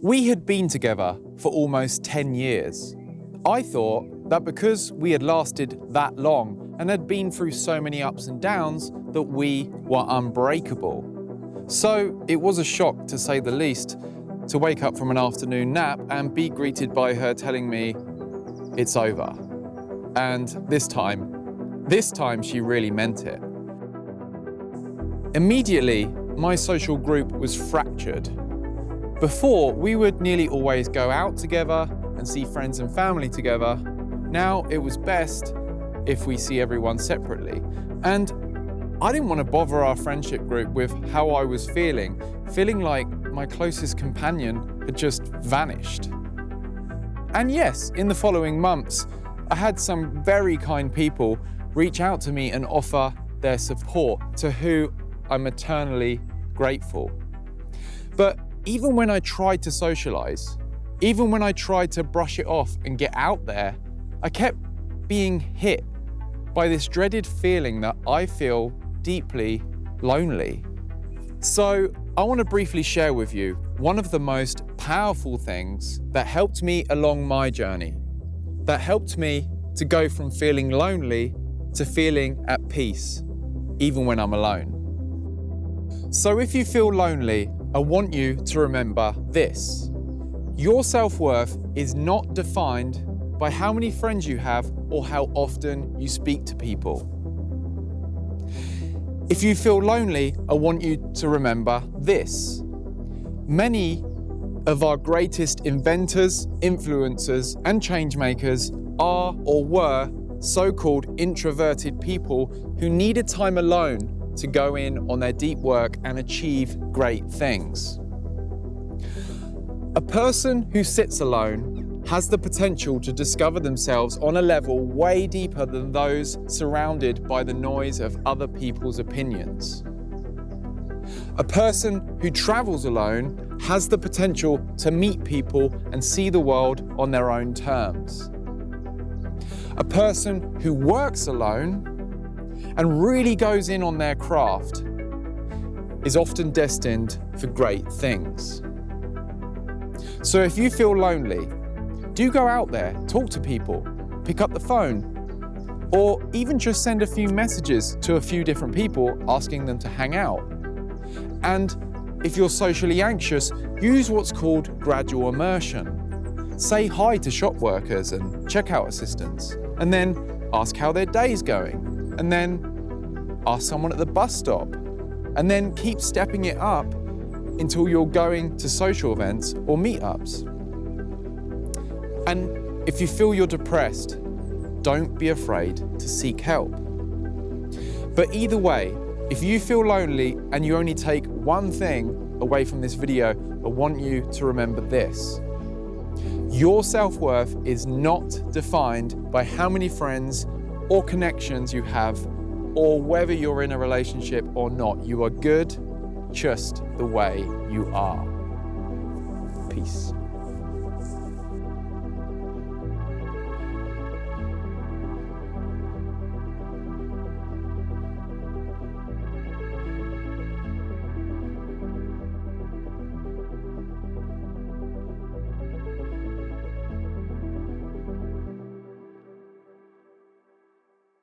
We had been together for almost 10 years. I thought that because we had lasted that long and had been through so many ups and downs that we were unbreakable. So it was a shock, to say the least, to wake up from an afternoon nap and be greeted by her telling me, "It's over." And this time she really meant it. Immediately, my social group was fractured. Before, we would nearly always go out together and see friends and family together. Now it was best if we see everyone separately. And I didn't want to bother our friendship group with how I was feeling like my closest companion had just vanished. And yes, in the following months, I had some very kind people reach out to me and offer their support, to who I'm eternally grateful. But even when I tried to socialize, even when I tried to brush it off and get out there, I kept being hit by this dreaded feeling that I feel deeply lonely. So I want to briefly share with you one of the most powerful things that helped me along my journey, that helped me to go from feeling lonely to feeling at peace, even when I'm alone. So if you feel lonely, I want you to remember this. Your self-worth is not defined by how many friends you have or how often you speak to people. If you feel lonely, I want you to remember this. Many of our greatest inventors, influencers, and change makers are or were so-called introverted people who needed time alone to go in on their deep work and achieve great things. A person who sits alone has the potential to discover themselves on a level way deeper than those surrounded by the noise of other people's opinions. A person who travels alone has the potential to meet people and see the world on their own terms. A person who works alone and really goes in on their craft is often destined for great things. So if you feel lonely, do go out there, talk to people, pick up the phone, or even just send a few messages to a few different people asking them to hang out. And if you're socially anxious, use what's called gradual immersion. Say hi to shop workers and checkout assistants, and then ask how their day's going. And then ask someone at the bus stop, and then keep stepping it up until you're going to social events or meetups. And if you feel you're depressed, don't be afraid to seek help. But either way, if you feel lonely and you only take one thing away from this video, I want you to remember this. Your self-worth is not defined by how many friends or connections you have, or whether you're in a relationship or not. You are good just the way you are. Peace.